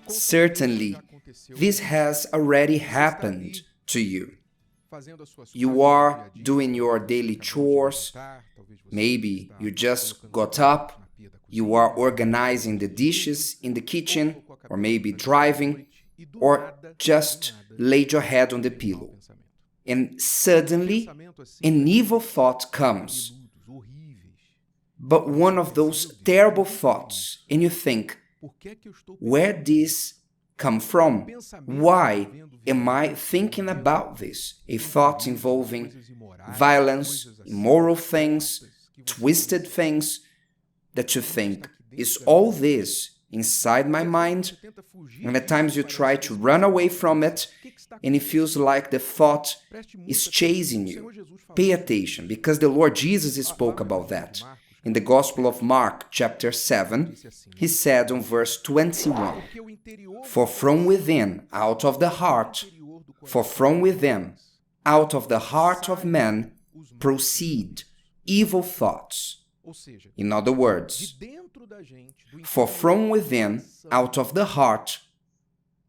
Certainly, this has already happened to you. You are doing your daily chores, maybe you just got up, you are organizing the dishes in the kitchen, or maybe driving, or just laid your head on the pillow. And suddenly, an evil thought comes. But one of those terrible thoughts, and you think, where did this come from? Why am I thinking about this? A thought involving violence, immoral things, twisted things, that you think, is all this inside my mind? And at times you try to run away from it, and it feels like the thought is chasing you. Pay attention, because the Lord Jesus spoke about that. In the Gospel of Mark, chapter 7, he said on verse 21, For from within, out of the heart of man, proceed evil thoughts. In other words, for from within, out of the heart,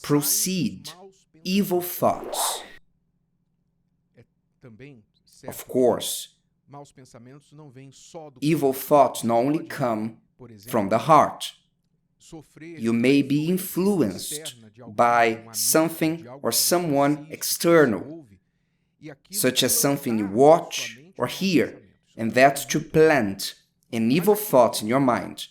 proceed evil thoughts. Of course, evil thoughts not only come from the heart. You may be influenced by something or someone external, such as something you watch or hear, and that's to plant an evil thought in your mind.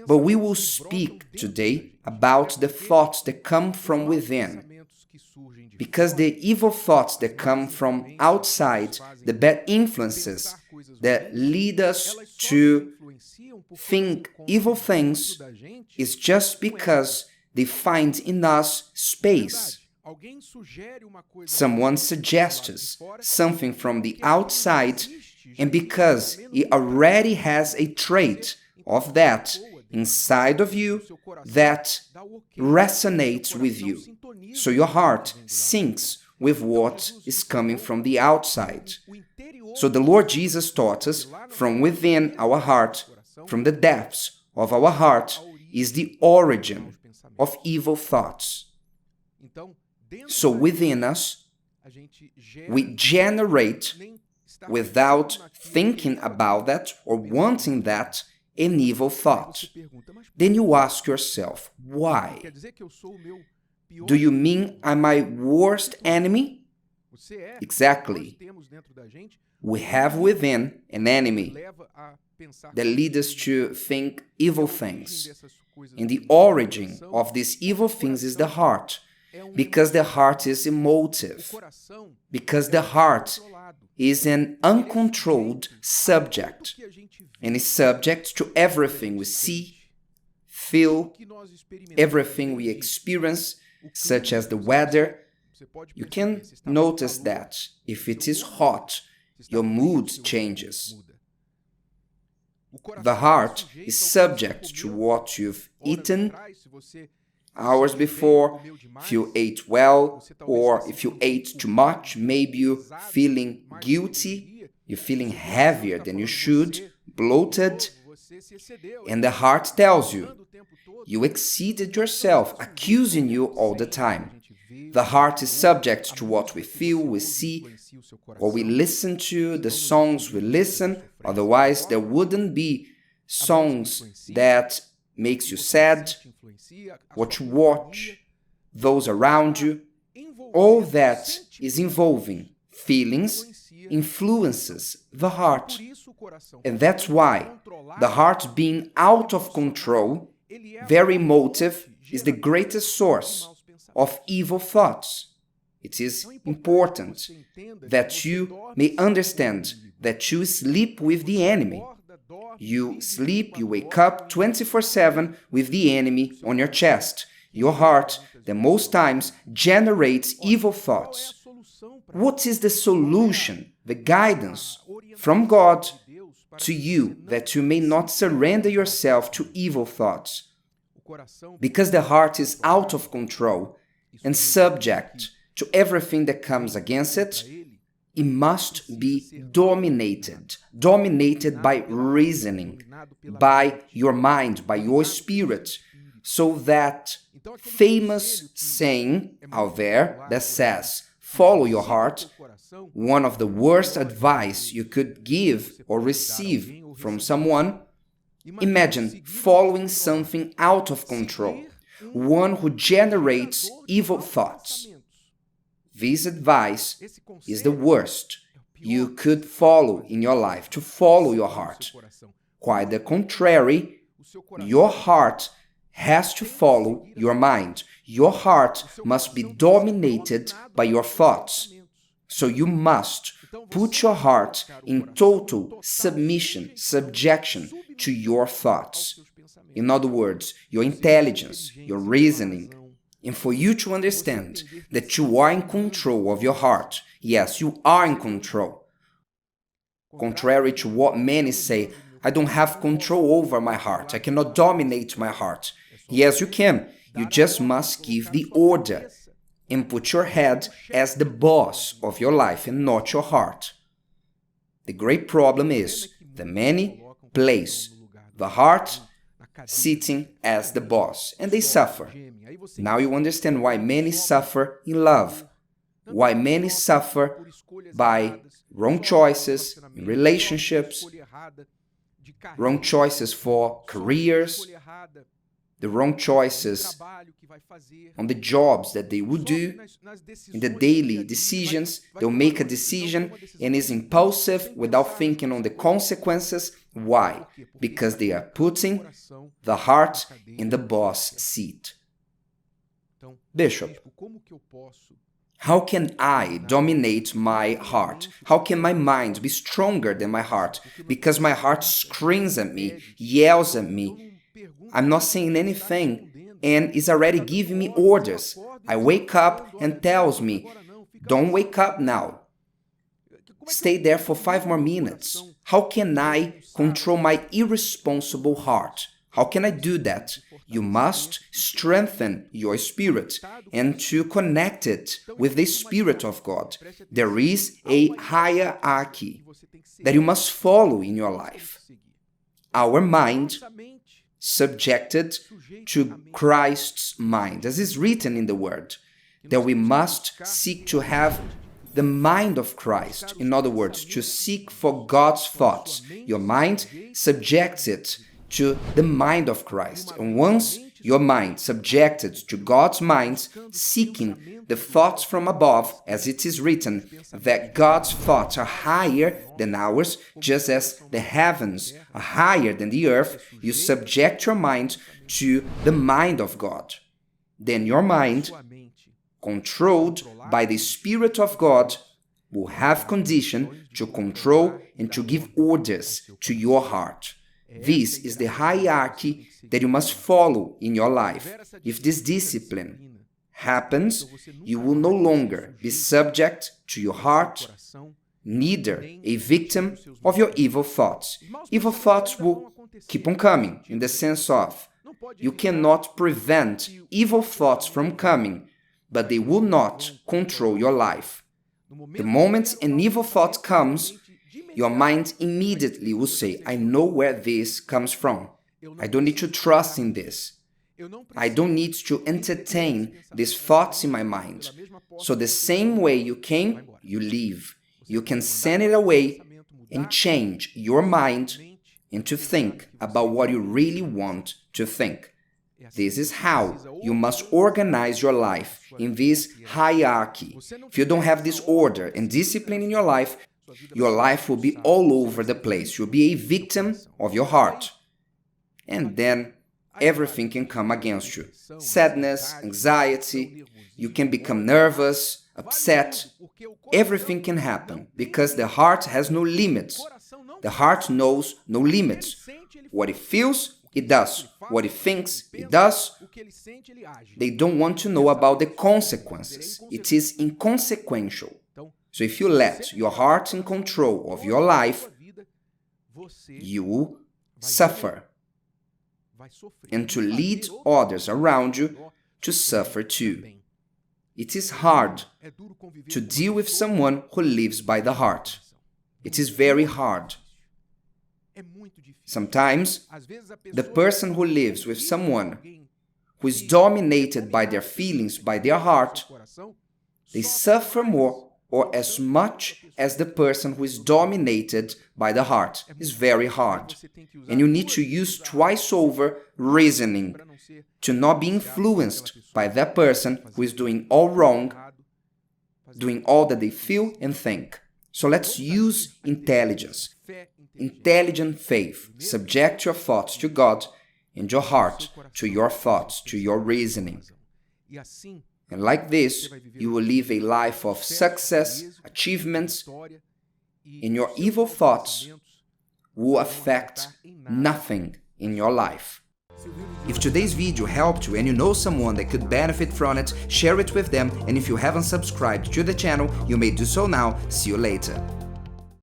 But we will speak today about the thoughts that come from within. Because the evil thoughts that come from outside, the bad influences that lead us to think evil things, is just because they find in us space. Someone suggests something from the outside, and because it already has a trait of that inside of you that resonates with you, so your heart syncs with what is coming from the outside. So the Lord Jesus taught us, from within our heart, from the depths of our heart, is the origin of evil thoughts. So within us, we generate, without thinking about that or wanting that, an evil thought. Then you ask yourself, why? Do you mean I'm my worst enemy? Exactly. We have within an enemy that leads us to think evil things. And the origin of these evil things is the heart, because the heart is emotive, because the heart is an uncontrolled subject, and is subject to everything we see, feel, everything we experience, such as the weather. You can notice that if it is hot, your mood changes. The heart is subject to what you've eaten hours before, if you ate well, or if you ate too much, maybe you're feeling guilty, you're feeling heavier than you should, bloated, and the heart tells you, you exceeded yourself, accusing you all the time. The heart is subject to what we feel, we see, or we listen to, the songs we listen, otherwise there wouldn't be songs that makes you sad, what you watch, those around you. All that is involving feelings, influences the heart. And that's why the heart being out of control, very emotive, is the greatest source of evil thoughts. It is important that you may understand that you sleep with the enemy. You sleep, you wake up 24/7 with the enemy on your chest. Your heart, the most times, generates evil thoughts. What is the solution, the guidance from God to you that you may not surrender yourself to evil thoughts? Because the heart is out of control and subject to everything that comes against it, it must be dominated by reasoning, by your mind, by your spirit, So that famous saying out there that says, follow your heart, one of the worst advice you could give or receive from someone, imagine following something out of control, one who generates evil thoughts. This advice is the worst you could follow in your life, to follow your heart. Quite the contrary, your heart has to follow your mind. Your heart must be dominated by your thoughts. So you must put your heart in total submission, subjection to your thoughts. In other words, your intelligence, your reasoning. And for you to understand that you are in control of your heart, yes, you are in control. Contrary to what many say, I don't have control over my heart, I cannot dominate my heart. Yes, you can. You just must give the order and put your head as the boss of your life and not your heart. The great problem is that many place the heart sitting as the boss, and they suffer. Now you understand why many suffer in love, why many suffer by wrong choices in relationships, wrong choices for careers, the wrong choices on the jobs that they would do, in the daily decisions. They'll make a decision and is impulsive without thinking on the consequences. Why? Because they are putting the heart in the boss seat. Bishop, how can I dominate my heart? How can my mind be stronger than my heart? Because my heart screams at me, yells at me. I'm not saying anything and is already giving me orders. I wake up and tells me, don't wake up now. Stay there for 5 more minutes. How can I control my irresponsible heart? How can I do that? You must strengthen your spirit and to connect it with the Spirit of God. There is a hierarchy that you must follow in your life. Our mind subjected to Christ's mind, as is written in the Word, that we must seek to have the mind of Christ. In other words, to seek for God's thoughts. Your mind subjects it to the mind of Christ. And once your mind subjected to God's mind, seeking the thoughts from above, as it is written, that God's thoughts are higher than ours, just as the heavens are higher than the earth, you subject your mind to the mind of God. Then your mind, controlled by the Spirit of God, will have condition to control and to give orders to your heart. This is the hierarchy that you must follow in your life. If this discipline happens, you will no longer be subject to your heart, neither a victim of your evil thoughts. Evil thoughts will keep on coming, in the sense of, you cannot prevent evil thoughts from coming, but they will not control your life. The moment an evil thought comes, your mind immediately will say, I know where this comes from. I don't need to trust in this. I don't need to entertain these thoughts in my mind. So the same way you came, you leave. You can send it away and change your mind and to think about what you really want to think. This is how you must organize your life in this hierarchy. If you don't have this order and discipline in your life will be all over the place. You'll be a victim of your heart. And then everything can come against you. Sadness, anxiety, you can become nervous, upset. Everything can happen because the heart has no limits. The heart knows no limits. What it feels, it does. What it thinks, it does. They don't want to know about the consequences. It is inconsequential. So if you let your heart in control of your life, you will suffer. And to lead others around you to suffer too. It is hard to deal with someone who lives by the heart. It is very hard. Sometimes, the person who lives with someone who is dominated by their feelings, by their heart, they suffer more or as much as the person who is dominated by the heart. It's very hard. And you need to use twice over reasoning to not be influenced by that person who is doing all wrong, doing all that they feel and think. So let's use intelligence, intelligent faith. Subject your thoughts to God and your heart to your thoughts, to your reasoning. And like this, you will live a life of success, achievements, and your evil thoughts will affect nothing in your life. If today's video helped you and you know someone that could benefit from it, share it with them, and if you haven't subscribed to the channel, you may do so now. See you later.